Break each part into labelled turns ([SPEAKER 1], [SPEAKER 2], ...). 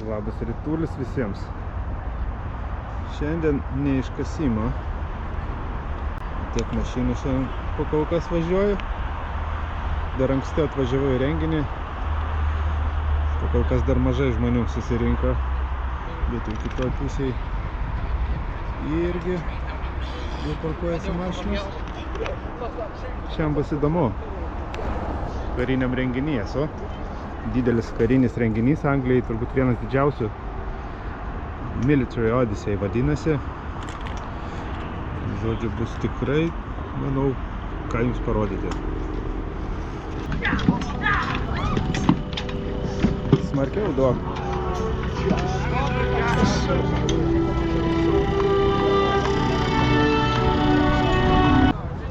[SPEAKER 1] Labas rytulis visiems. Šiandien neiškasimo. Tiek mašinų šiandien po kol kas važiuoju. Dar anksti atvažiavau į renginį. Po kol kas dar mažai žmonių susirinko. Bet jau kitoj pusėje irgi jau parkuojasi mašinos. Šiandien bus įdomu. Kariniam renginyje esu. Didelis karinis renginys Anglijoje, turbūt vienas didžiausių. Odisėja vadinasi. Žodžiu, bus tikrai, manau, ką jums parodyti. Smarkiau duok.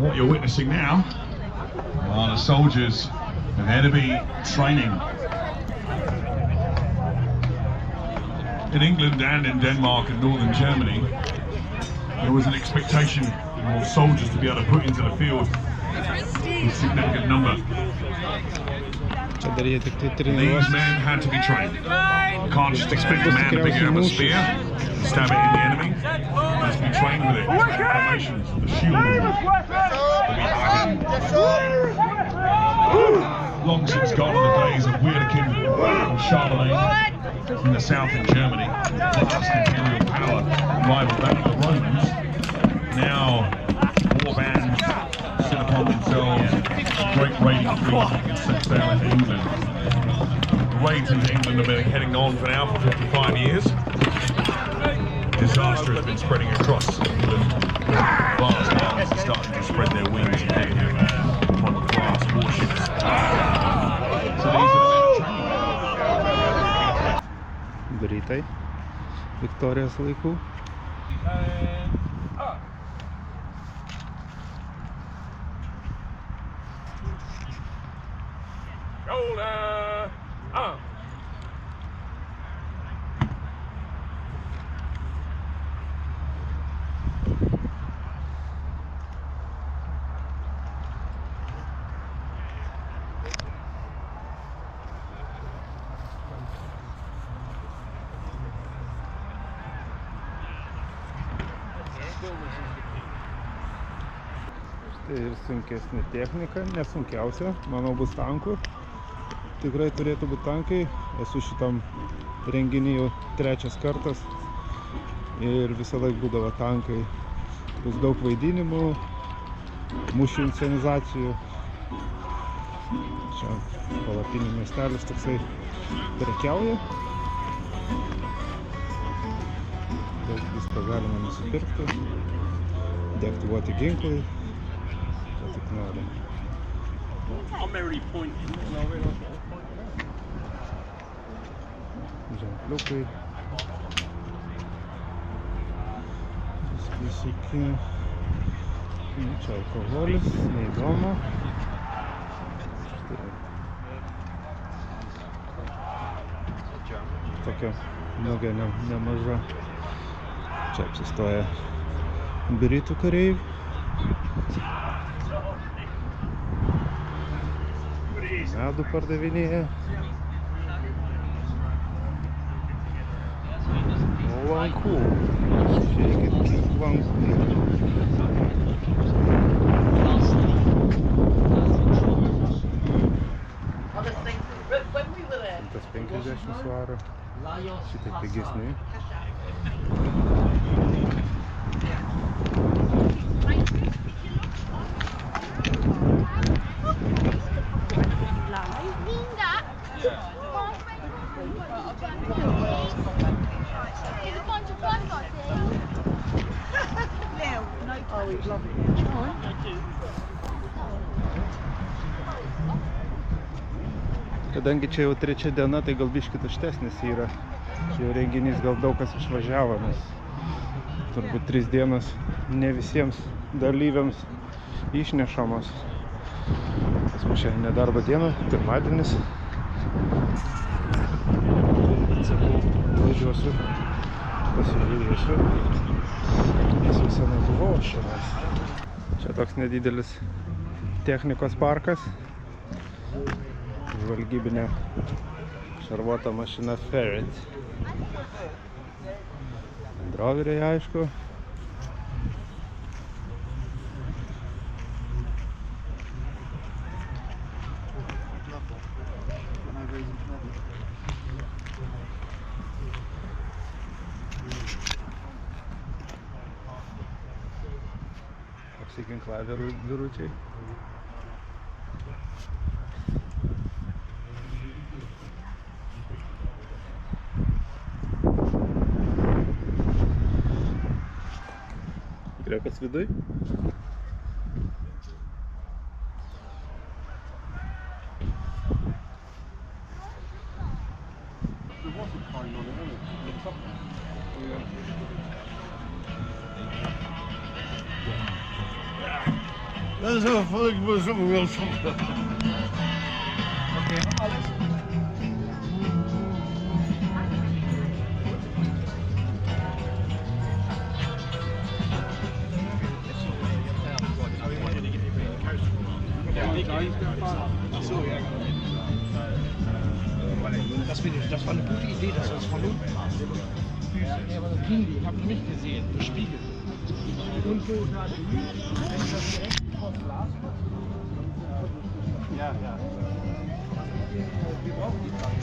[SPEAKER 2] What you're witnessing now are the soldiers of enemy training. In England and in Denmark and northern Germany, there was an expectation of soldiers to be able to put into the field a significant number. These men had to be trained. You can't just expect a man to pick up a spear and stab it in the enemy. He has to be trained with it. Formations, the shield. Long since gone are the days of Weirkin and Charlemagne in the south in Germany. The last imperial power rivaled that of the Romans. Now, war bands sit upon themselves great raiding fleets and set sail into England. The raids into England have been heading on for now for 55 years. Disaster has been spreading across England. Vast armies are starting to spread their wings and heading upon class warships. So these are the men training.
[SPEAKER 1] Britai, Viktorijos laikų. Štai ir sunkesnė technika, nesunkiausia, manau, bus tankų. Tikrai turėtų būti tankai. Esu šitam renginį jau trečias kartas ir visą laiką būdavo tankai. Bus daug vaidinimų, mūšių inscenizacijų. Čia palapinių miestelis toksai prekiauja. Daug visko galima nusipirkti, deaktyvuoti ginklai. Tik nori. Ženkliukai. Visokie. Čia alkoholis, neįdomu. Tokia mugė nemaža. Čia apsistoja britų kareiviai. Medų pardavinėja. Lankų. Žiūrėkit, kiek lankų yra. 150 svarų. Šitai pigesni. Kadangi čia jau trečia diena, tai gal biškį tuštesnis yra. Jau renginys gal daug kas išvažiavo, nes turbūt 3 dienas ne visiems dalyviams išnešamos. Pas mus šiandien nedarbo diena, pirmadienis. Važiuosiu, pasižiūrėsiu. Nes jau senai buvau šiandien. Čia toks nedidelis technikos parkas. Žvalgybinė Šarvuota mašina Ferret. Droveriai, aišku. Apsiginklavę vyručiai. Grekas viduj.
[SPEAKER 3] Dat is wel volk voor zo'n wil soms.
[SPEAKER 4] Oké, alles. Das war eine gute Idee, dass wir das von unten machen. Ja, aber das ging nicht, ich habe ihn nicht gesehen, das Spiegel. Und so da ja, ja. Wir brauchen die Sachen.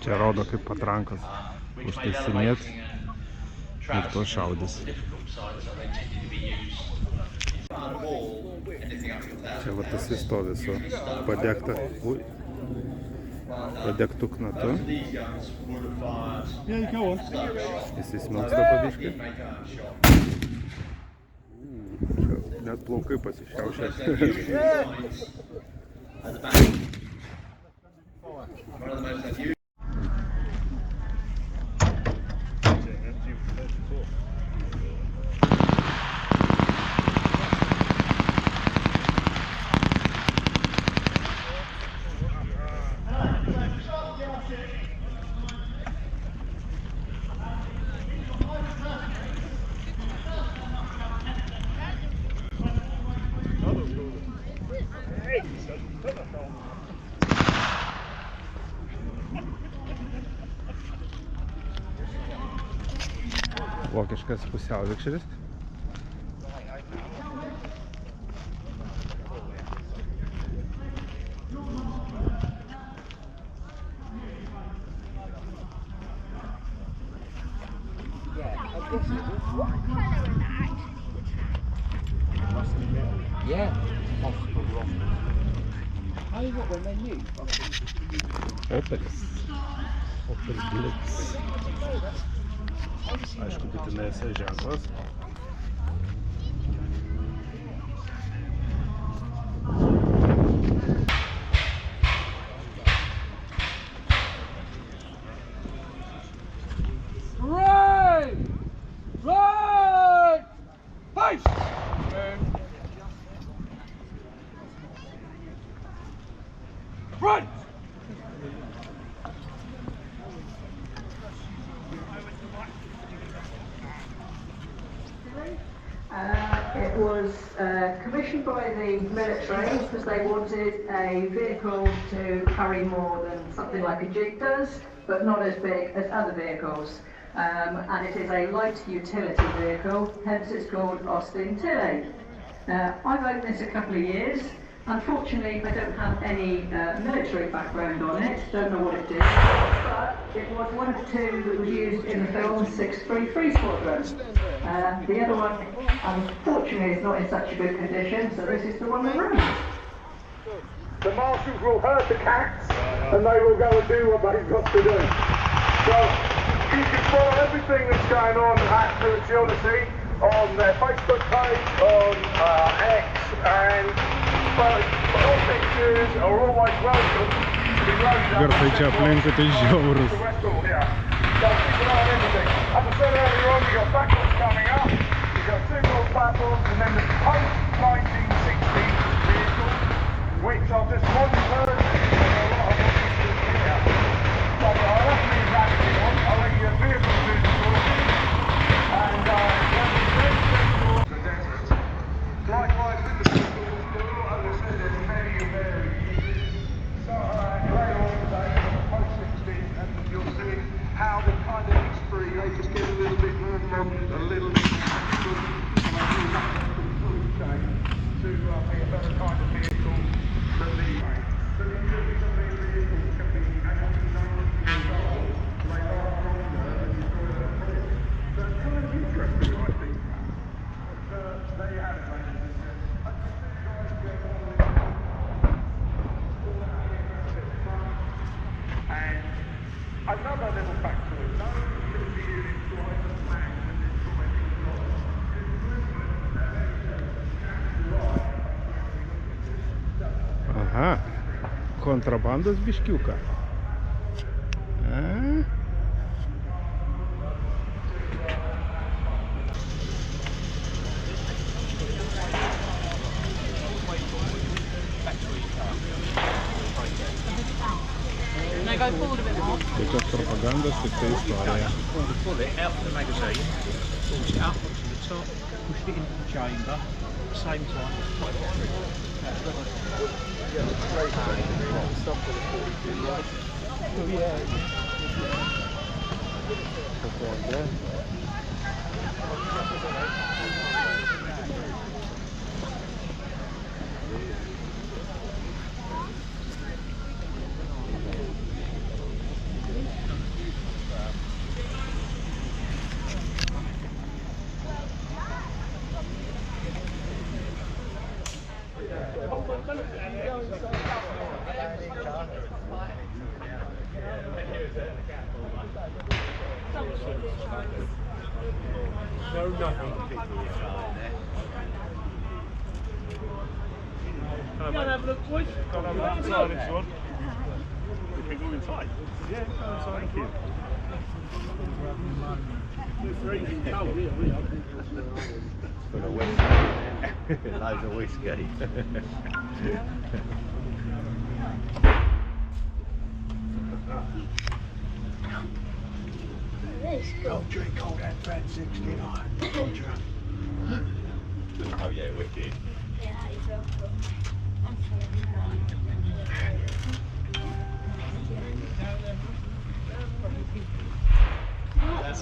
[SPEAKER 1] Čia rodo, kaip patrankos užtaisinėt ir to šaudys. Čia va tas stovi su padegtu knatu. Jis įsmelsta pabiškai. Net plaukai pasišiaušė. Vokiškas pusiauvikšris. Opelis. Opelis Blitz. Aišku, būtinai esi ženklas.
[SPEAKER 5] It was commissioned by the military because they wanted a vehicle to carry more than something like a Jeep does, but not as big as other vehicles. And it is a light utility vehicle, hence it's called Austin Tilley. I've owned this a couple of years. Unfortunately, I don't have any military background on it, don't know what it is, but it was one of two that was used in the film 633 Squadron. The other one, unfortunately, is not in such a good condition, so this is the one that runs.
[SPEAKER 6] The marshals will herd the cats and they will go and do what they've got to do. So you can follow everything that's going on at the Odisėja on their Facebook page, on X, and all pictures are always welcome to be loaded up.
[SPEAKER 1] Garsai čia aplinkui tai žiaurus.
[SPEAKER 6] So keep an eye on everything. As I said earlier on, you've got battles coming up, you've got two more battles, and then the post-1960 vehicles, which are just one version of a lot of what you see here. So I'll have to leave that if you want. I'll let you vehicles do the talking. And likewise with the vehicles, as I said, there's many and varied. So later on today, on the post-16, and you'll see how the kind of history, they just get a little bit more modern, a little bit more to be a better kind of vehicle than the way. So the use of these vehicles can be able to know they are stronger and enjoy their project. So it's kind of interesting, I think. But there you have it, ladies and gentlemen. I can see you guys get on with it. All that is fun. And another little fact to it, no military units fly the flags and destroy things like
[SPEAKER 1] Aha, kontrabandos biškiuką. Jokios propagandos, tik tai istorija.
[SPEAKER 4] Pull it out of the magazine, push it up onto the top, push it into the chamber, at the same time put it through.
[SPEAKER 6] No, nothing particularly.
[SPEAKER 3] Come and have a look, boys. Come and have a look inside if you want. We can go inside. Yeah, go inside. Thank you. We're freezing cold here, we are.
[SPEAKER 7] Full of whiskey. Loads of whiskey.
[SPEAKER 6] Don't drink all that Fat 69.
[SPEAKER 7] Oh yeah, wicked.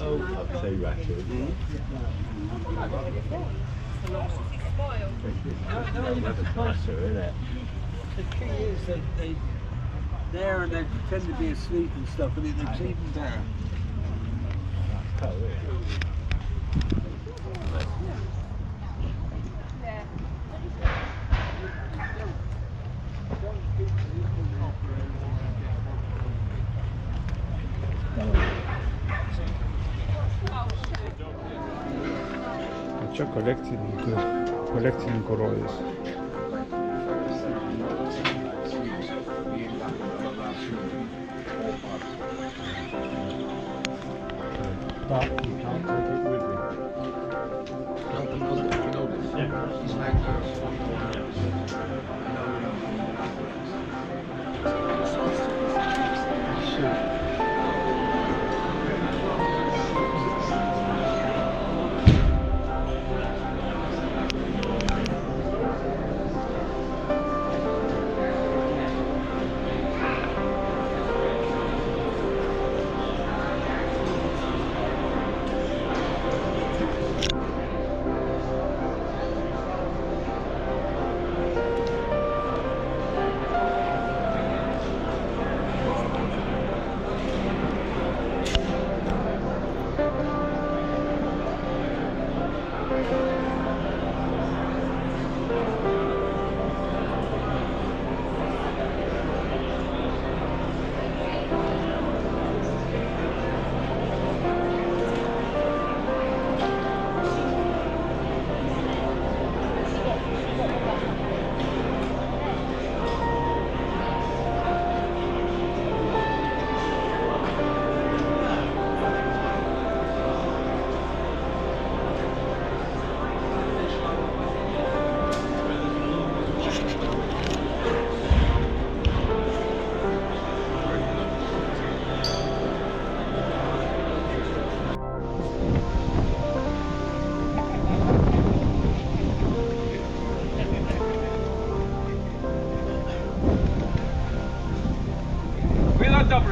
[SPEAKER 7] Oh, I'll say Rachel.
[SPEAKER 8] The key is that they're there and they pretend to be asleep and stuff, and it's even better.
[SPEAKER 1] Čia kolekcininkų rojus.
[SPEAKER 7] But you can't take it with you.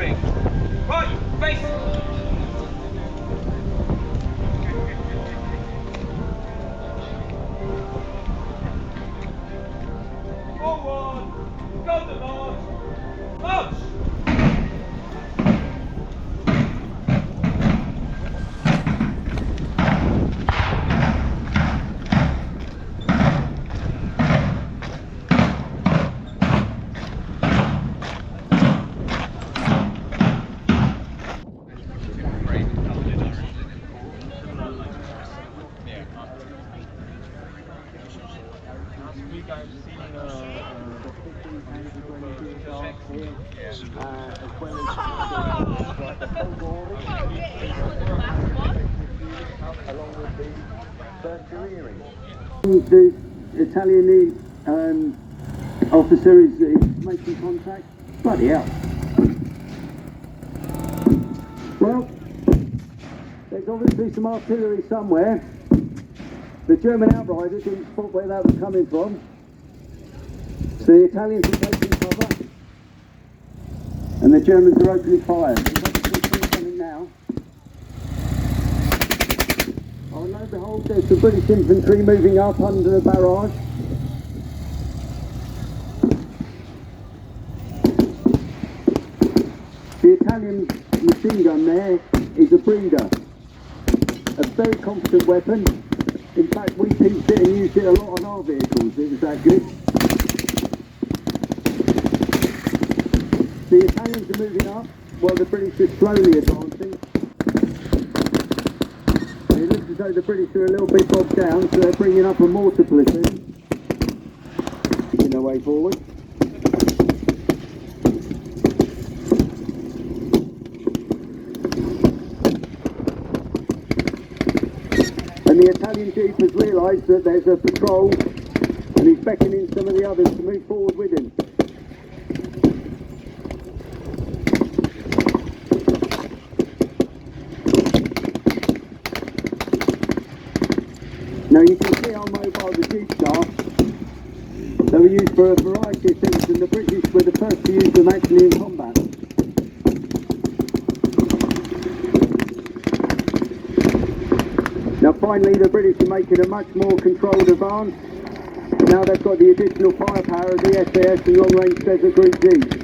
[SPEAKER 9] ring. Right, face. Forward. Go to march. March.
[SPEAKER 10] The Italian officer is making contact. Bloody hell. Well, there's obviously some artillery somewhere. The German outriders didn't spot where that was coming from. So the Italians are taking cover. And the Germans are opening fire. There's obviously things coming now. Oh, lo and behold, there's the British infantry moving up under the barrage. The Italian machine gun there is a breeder. A very competent weapon. In fact, we pieced it and used it a lot on our vehicles. It was that good. The Italians are moving up while the British are slowly advancing. It looks as though the British are a little bit bogged down, so they're bringing up a mortar platoon, making their way forward. And the Italian chief has realised that there's a patrol, and he's beckoning some of the others to move forward with him. Now you can see how mobile the jeeps are. They were used for a variety of things, and the British were the first to use them actually in combat. Now finally the British are making a much more controlled advance. Now they've got the additional firepower of the SAS and long-range Desert Group jeeps.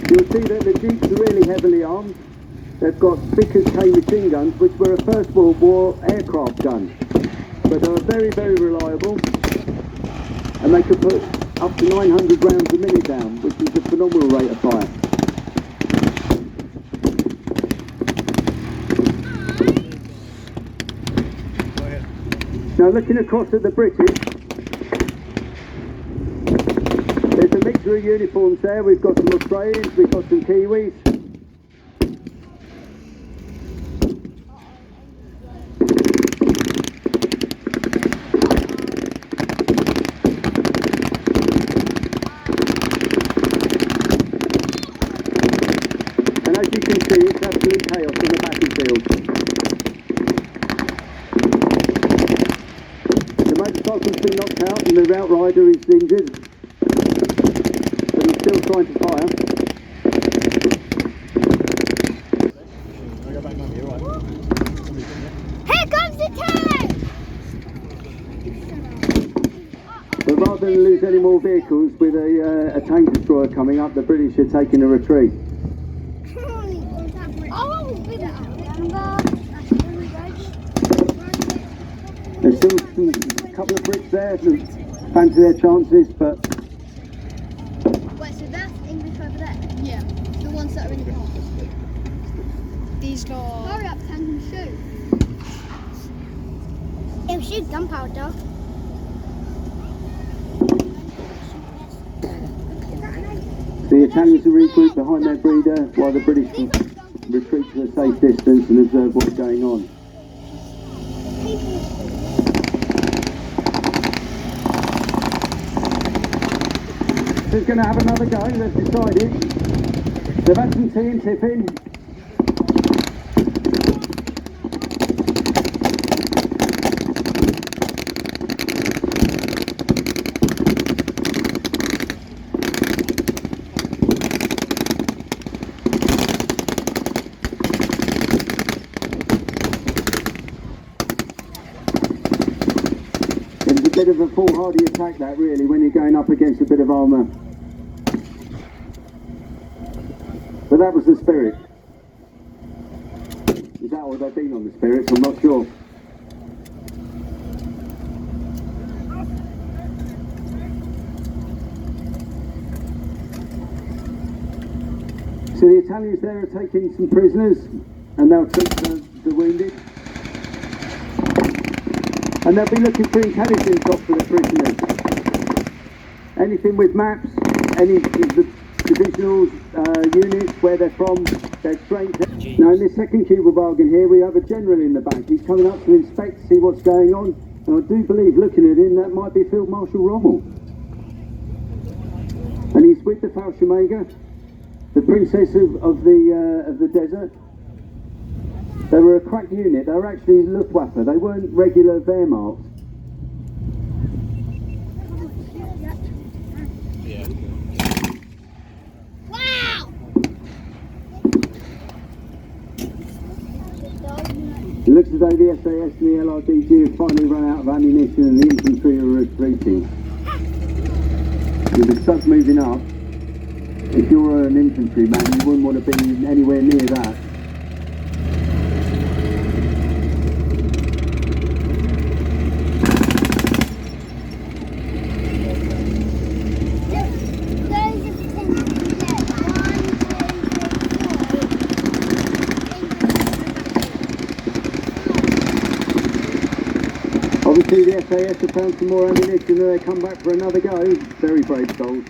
[SPEAKER 10] You'll see that the jeeps are really heavily armed. They've got Vickers K machine guns, which were a First World War aircraft gun. But they are very, very reliable. And they could put up to 900 rounds a minute down, which is a phenomenal rate of fire. Now looking across at the British, there's a mixture of uniforms there. We've got some Australians, we've got some Kiwis. And as you can see, it's absolute chaos in the battlefield. The motorcycle's been knocked out and the outrider is injured. Still trying to fire.
[SPEAKER 11] Here comes the tank!
[SPEAKER 10] But rather than lose any more vehicles with a tank destroyer coming up, the British are taking a retreat. There's still a couple of Brits there who fancy their chances, but
[SPEAKER 11] Wait, so that's English over there? Yeah. The ones that are in the car. These guys. Hurry up, tank, and shoot. It'll shoot gunpowder.
[SPEAKER 10] the Italians are regrouped behind their breeder while the British retreat to a safe distance and observe what's going on. Who's going to have another go? They've decided. They've had some tea and tiffin. bit of a foolhardy attack, that really, when you're going up against a bit of armour. But that was the Spirit. Is that what they've been on, the Spirits? I'm not sure. So the Italians there are taking some prisoners, and they'll treat the wounded. And they'll be looking for intelligence off for the prisoners. Anything with maps, any of the divisional units, where they're from, their strength. Now in this second cube of bargain here, we have a general in the back. He's coming up to inspect, see what's going on. And I do believe, looking at him, that might be Field Marshal Rommel. And he's with the Fallschirmjäger, the princess of the desert. They were a crack unit. They were actually Luftwaffe. They weren't regular Wehrmacht.
[SPEAKER 11] Wow!
[SPEAKER 10] It looks as though the SAS and the LRDG have finally run out of ammunition and the infantry are retreating. With the stuff moving up, if you're an infantryman, you wouldn't want to be anywhere near that. Obviously the SAS have found some more ammunition and they come back for another go. Very brave souls.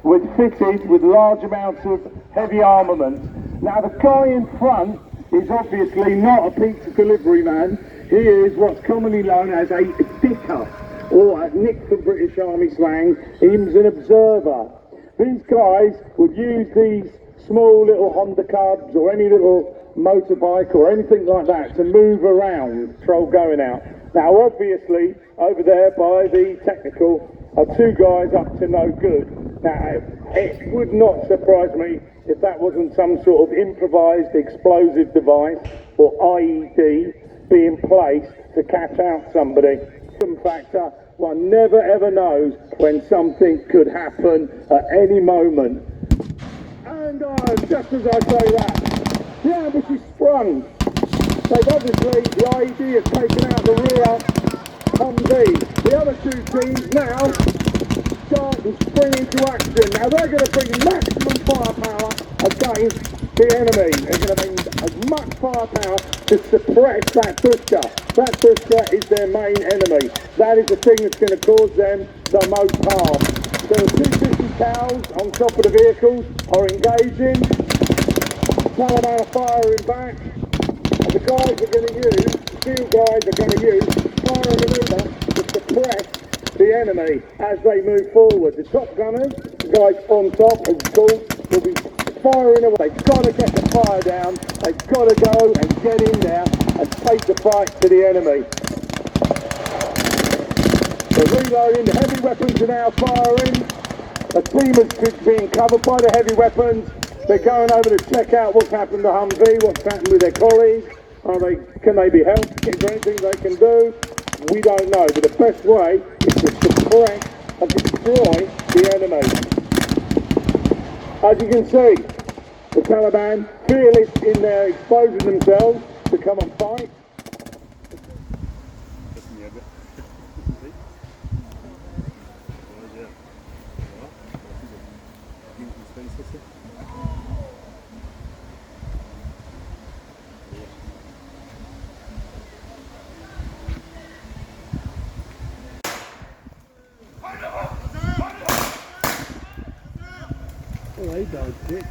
[SPEAKER 6] Was fitted with large amounts of heavy armament. Now the guy in front is obviously not a pizza delivery man. He is what's commonly known as a dicker, or nicked from British Army slang, he's an observer. These guys would use these small little Honda Cubs or any little motorbike or anything like that to move around, patrol going out. Now obviously over there by the technical are two guys up to no good. Now it would not surprise me if that wasn't some sort of improvised explosive device or IED being placed to catch out somebody. Factor, one never ever knows when something could happen at any moment. And just as I say that, the ambush is sprung. They've obviously, the IED has taken out the rear Humvee. The other two teams now start and spring into action. Now they're going to bring maximum firepower against the enemy. They're going to bring as much firepower to suppress that Tuska. That Tuska is their main enemy. That is the thing that's going to cause them the most harm. So the 250 cows on top of the vehicles are engaging. Taliban are firing back, and the guys are going to use, field guys are going to use fire and maneuver to suppress the enemy as they move forward. The top gunners, the guys on top, as it's called, will be firing away. They've got to get the fire down, they've got to go and get in there and take the fight to the enemy. They're reloading, the heavy weapons are now firing. A team is being covered by the heavy weapons. They're going over to check out what's happened to Humvee, what's happened with their colleagues. Can they be helped? Is there anything they can do? We don't know, but the best way is to suppress and destroy the enemy. As you can see, the Taliban, fearless in their exposing themselves to come and fight.
[SPEAKER 10] Oh, they died quick.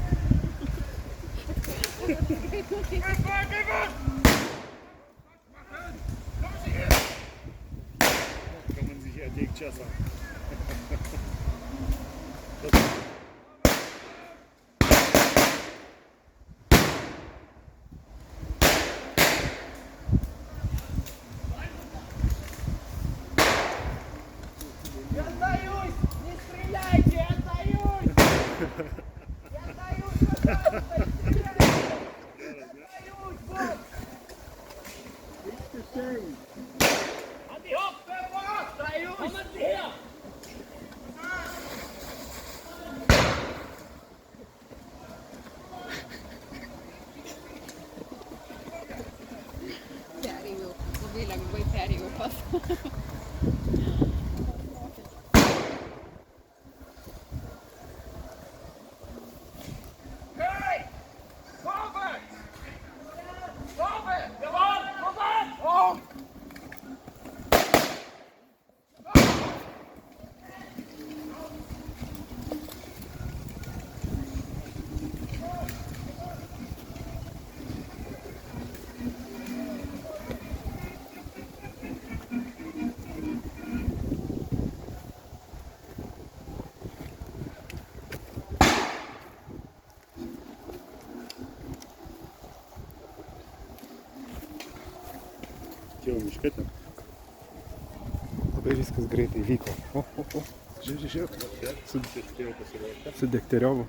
[SPEAKER 3] Kommen sich erlegt, Chassa.
[SPEAKER 9] An die Hauptwehr
[SPEAKER 12] jakby perį upas.
[SPEAKER 3] Miške ten.
[SPEAKER 1] Labai viskas greitai vyko. Žiūrėk. Su Degteriovu.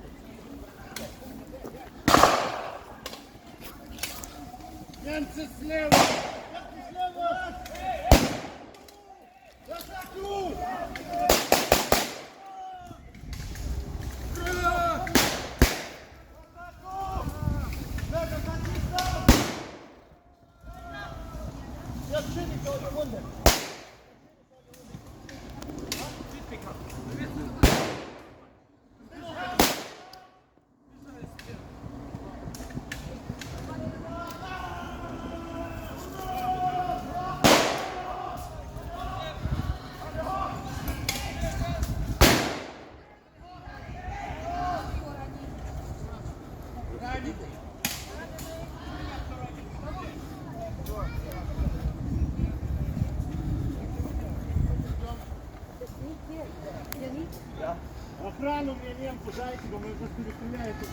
[SPEAKER 3] Охрану мне немку дайте, бо ми просто відстріляєте.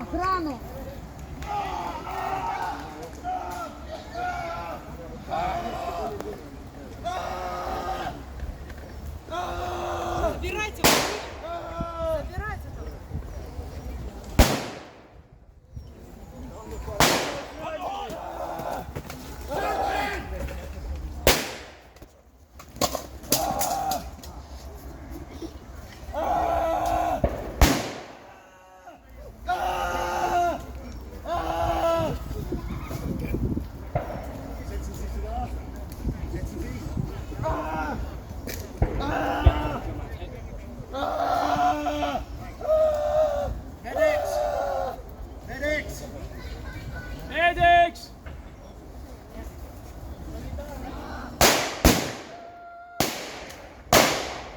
[SPEAKER 12] Охрану! Забирайте! Забирайте там!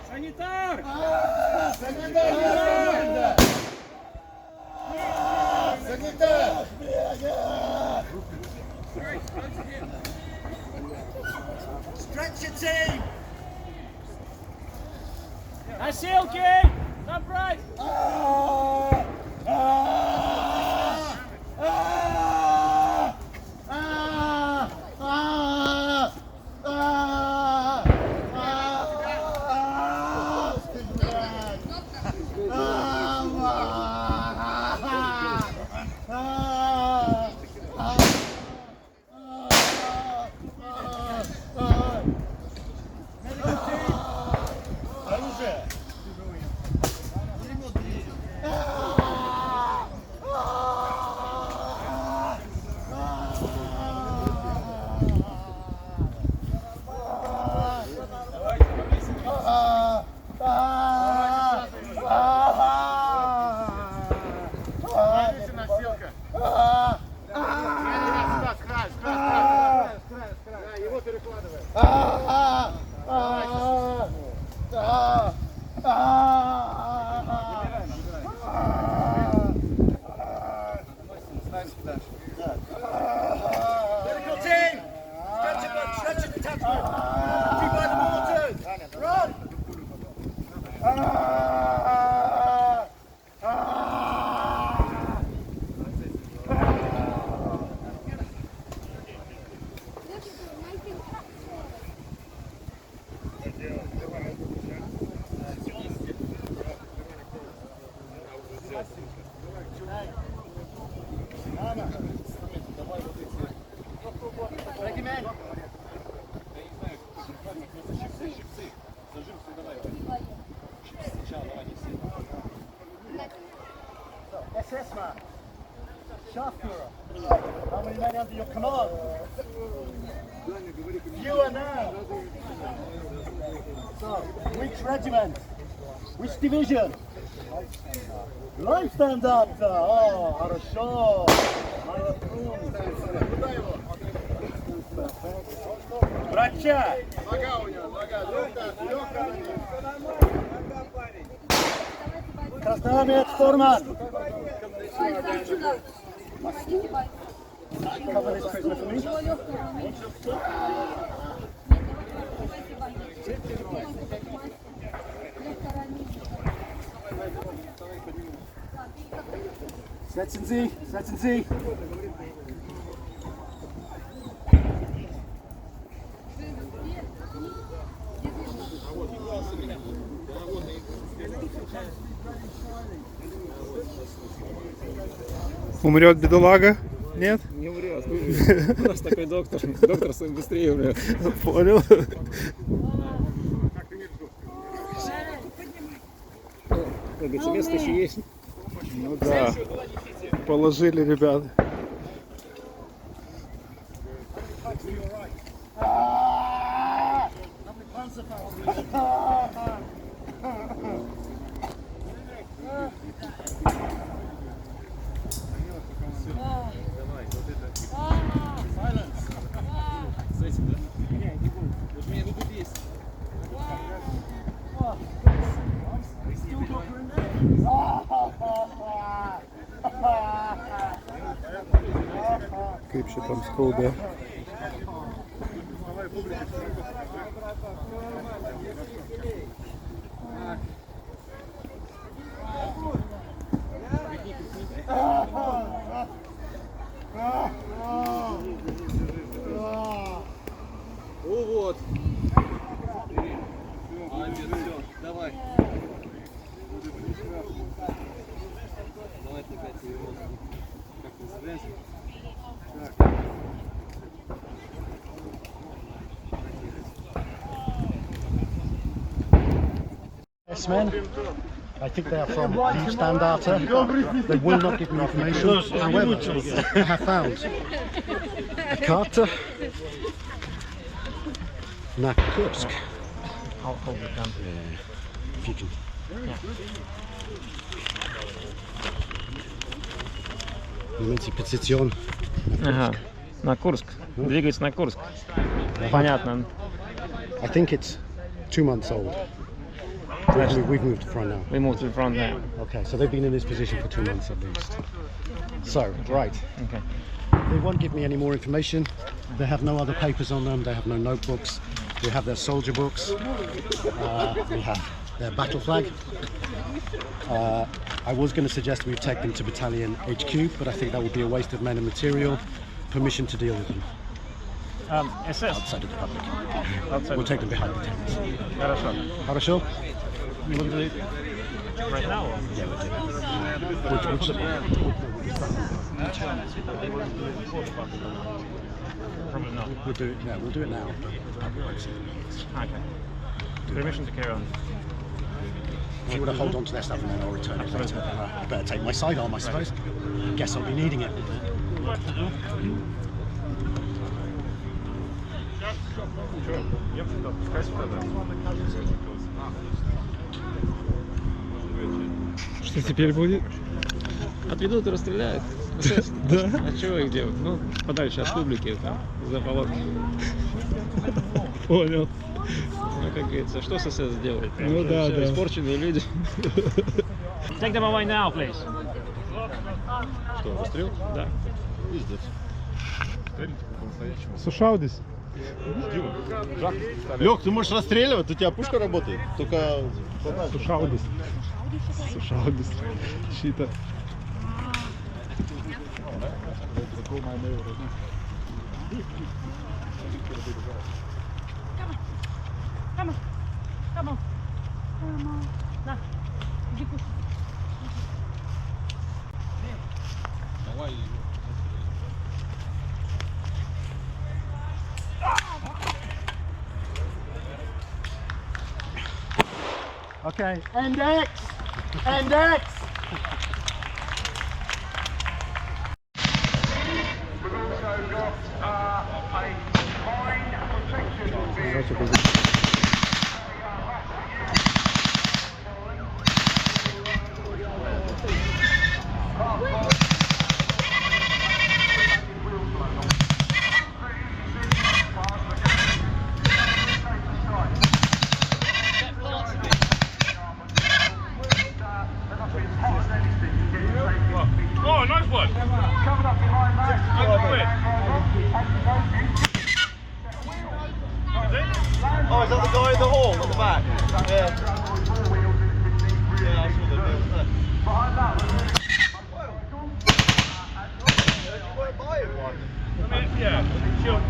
[SPEAKER 9] Санитар!
[SPEAKER 3] Санитар! Stretch your team!
[SPEAKER 9] Носилки! Забрать!
[SPEAKER 3] Medical team! Stretch your detachment! Keep by the mortars! Run!
[SPEAKER 13] Shafura. How many men under your command? Fewer now. So, which regiment? Which division? Life stand-up. Oh, хорошо. Братья! Красноармеец Форман! Cover this prisoner for me. Setzen Sie, setzen Sie.
[SPEAKER 1] Умрет бедолага? Нет?
[SPEAKER 14] Не умрет. У нас такой доктор. Доктор быстрее умрет.
[SPEAKER 1] Понял.
[SPEAKER 14] Как говорится, место еще есть.
[SPEAKER 1] Ну да. Положили ребята. Kaip šitam skauda.
[SPEAKER 14] Вот. Давай. Давай опять его как называется.
[SPEAKER 13] Yes, men. I think they are from the Standarta. They will not give me information. However, I have found a carte na Kursk.
[SPEAKER 4] Hold it down.
[SPEAKER 13] If you can. Имейте позицион.
[SPEAKER 14] Ага. На Курск. Двигается на Курск. Понятно.
[SPEAKER 13] I think it's 2 months old. We've moved to the front now.
[SPEAKER 14] We moved to the front now.
[SPEAKER 13] Okay, so they've been in this position for 2 months at least. So, right.
[SPEAKER 14] Okay.
[SPEAKER 13] They won't give me any more information. They have no other papers on them. They have no notebooks. We have their soldier books. We have their battle flag. I was going to suggest we take them to battalion HQ, but I think that would be a waste of men and material. Permission to deal with them.
[SPEAKER 14] SS?
[SPEAKER 13] Outside of the public.
[SPEAKER 14] Outside.
[SPEAKER 13] We'll take them behind the tents.
[SPEAKER 14] Хорошо.
[SPEAKER 13] Хорошо?
[SPEAKER 14] You will do it right now?
[SPEAKER 13] Yeah, we'll do that.
[SPEAKER 14] Probably not.
[SPEAKER 13] We'll do it. Yeah, we'll do it now.
[SPEAKER 14] Okay. Permission to carry on.
[SPEAKER 13] If you want to hold on to their stuff and then I'll return it later, I better take my sidearm, I suppose. Guess I'll be needing it.
[SPEAKER 1] Что теперь будет?
[SPEAKER 14] Отведут и расстреляют.
[SPEAKER 1] Да?
[SPEAKER 14] А чего их делать? Ну, подальше от публики, там, за поворотом.
[SPEAKER 1] Понял.
[SPEAKER 14] Ну, как говорится, что СС сделает?
[SPEAKER 1] Ну да, да.
[SPEAKER 14] Испорченные люди. Take them away now, please.
[SPEAKER 7] Что, расстрел?
[SPEAKER 14] Да.
[SPEAKER 7] Пиздец.
[SPEAKER 1] Сушаудис.
[SPEAKER 7] Лёг, ты можешь расстреливать, у тебя пушка работает. Только...
[SPEAKER 1] Сушаудис. Сушаудис. Щита.
[SPEAKER 12] Come on. Come on. Come on. На. Иди кушай.
[SPEAKER 7] Давай.
[SPEAKER 13] Okay, end X! End X!
[SPEAKER 3] one.
[SPEAKER 6] Coming up behind that.
[SPEAKER 3] 65 quid.
[SPEAKER 7] Oh, is that the guy in the hall at the back? Yeah. Yeah, I saw the bill.
[SPEAKER 6] Behind that one.
[SPEAKER 7] You weren't buying one.
[SPEAKER 3] I mean, yeah, sure.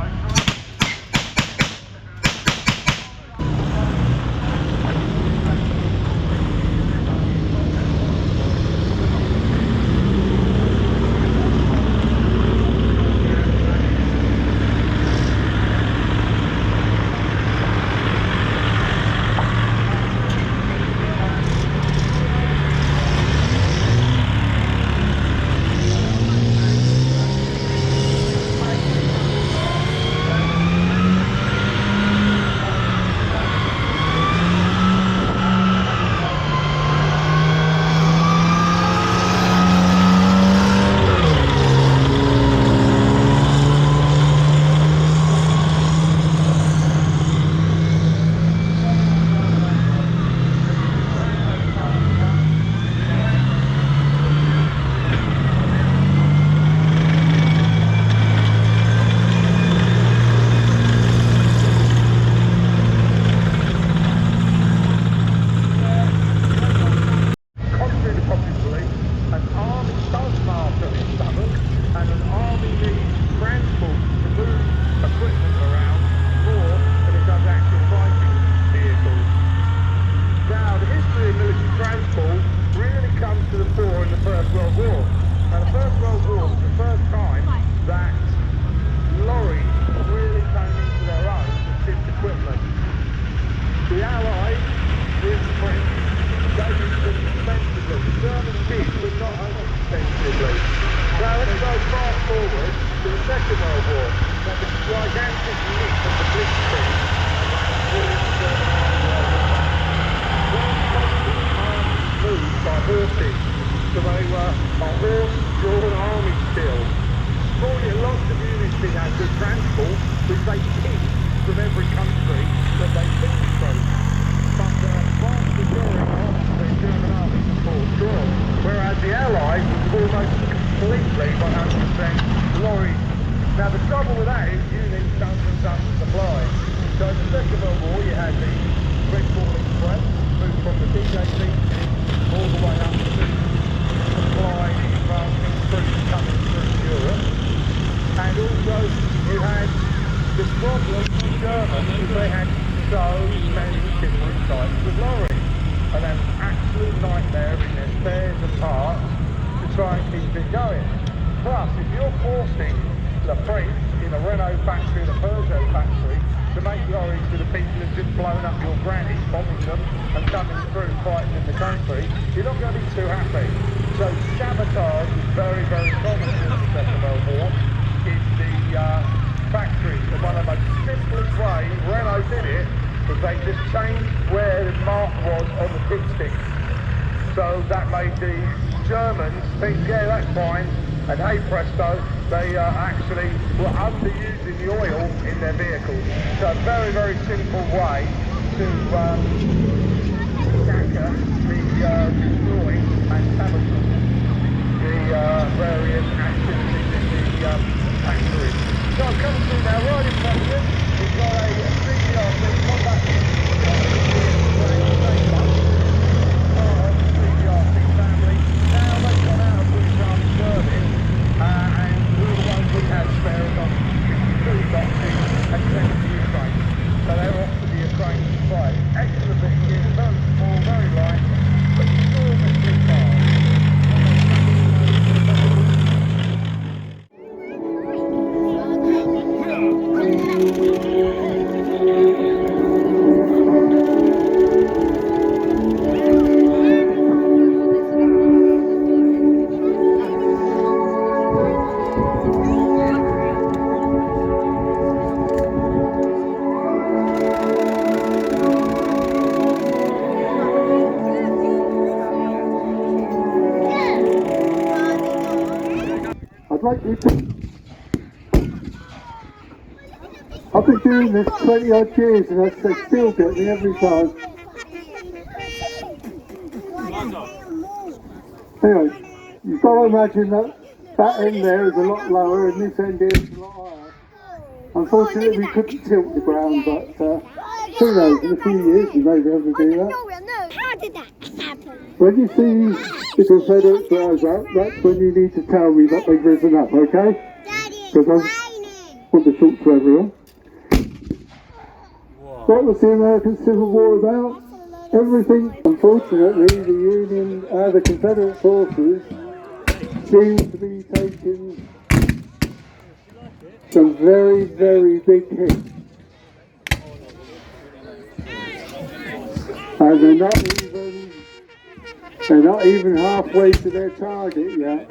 [SPEAKER 10] I've been doing this 20 odd years and they still get me every time. Anyway, you've got to imagine that That end there is a lot lower and this end here is a lot higher. Unfortunately, we couldn't tilt the ground, but who knows, in a few years we may be able to do that.
[SPEAKER 11] How did that happen?
[SPEAKER 10] When you see the Confederates rise up, that's when you need to tell me that they've risen up, okay? Because I want to talk to everyone. What was the American Civil War about? Everything. Unfortunately, the Confederate forces seem to be taking some very, very big hits. And they're not even halfway to their target yet.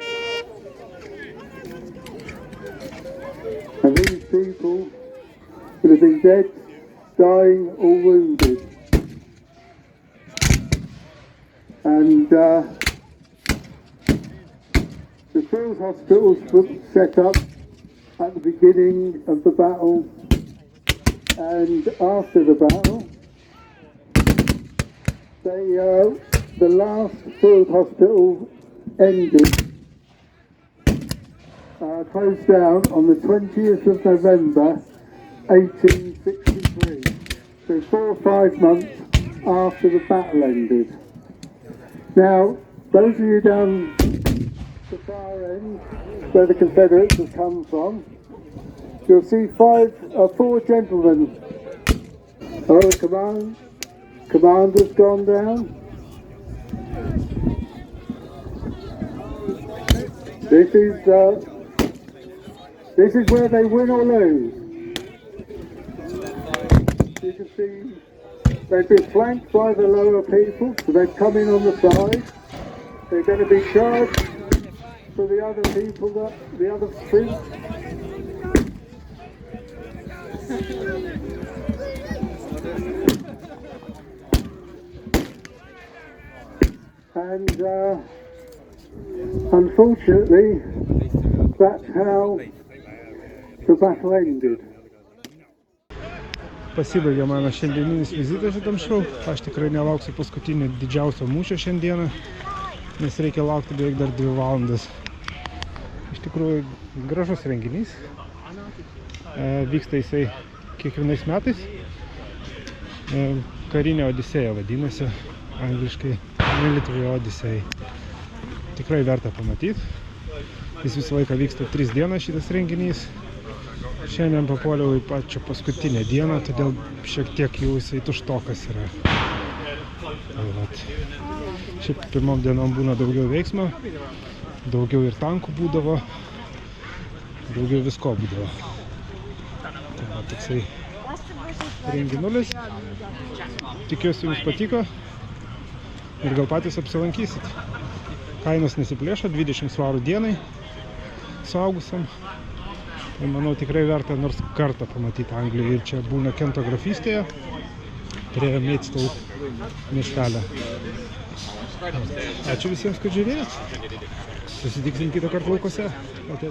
[SPEAKER 10] And these people could have been dead, dying or wounded. And the field hospitals were set up at the beginning of the battle and after the battle. The last field hospital ended, closed down on the 20th of November 1863, so 4 or 5 months after the battle ended. Now, those of you down the far end, where the Confederates have come from, you'll see 4 gentlemen. Oh, the commander's gone down. This is where they win or lose. You can see they've been flanked by the lower people, so they've come in on the side. They're going to be charged for the other people, the other street. And unfortunately, that's how the battle ended.
[SPEAKER 1] Pasibaigė mano šiandieninis vizitas šitam šou. Aš tikrai nelauksiu paskutinio didžiausio mūšio šiandieną, nes reikia laukti beveik dar 2 valandas. Iš tikrųjų, gražus renginys. Vyksta jisai kiekvienais metais. Karinė Odisėja vadinasi, angliškai. Lietuvoje Odisėja. Tikrai verta pamatyti. Jis visą laiką vyksta 3 dienas šitas renginys. Šiandien papuoliau į pačią paskutinę dieną, todėl šiek tiek jau jisai tuštokas yra. Tai vat. Šiaip pirmom dienom būna daugiau veiksmo, daugiau ir tankų būdavo, daugiau visko būdavo. Tai va, toksai renginulis. Tikiuosi jums patiko ir gal patys apsilankysit. Kainos nesiplėšo, 20 svarų dienai suaugusiam. Tai manau tikrai verta nors kartą pamatyti Anglijoje. Ir čia būna Kento frafystėje prie Maidstone miestelio. Ačiū visiems, kad žiūrėjot. Susitiksim kitą kartą laukose. Ate.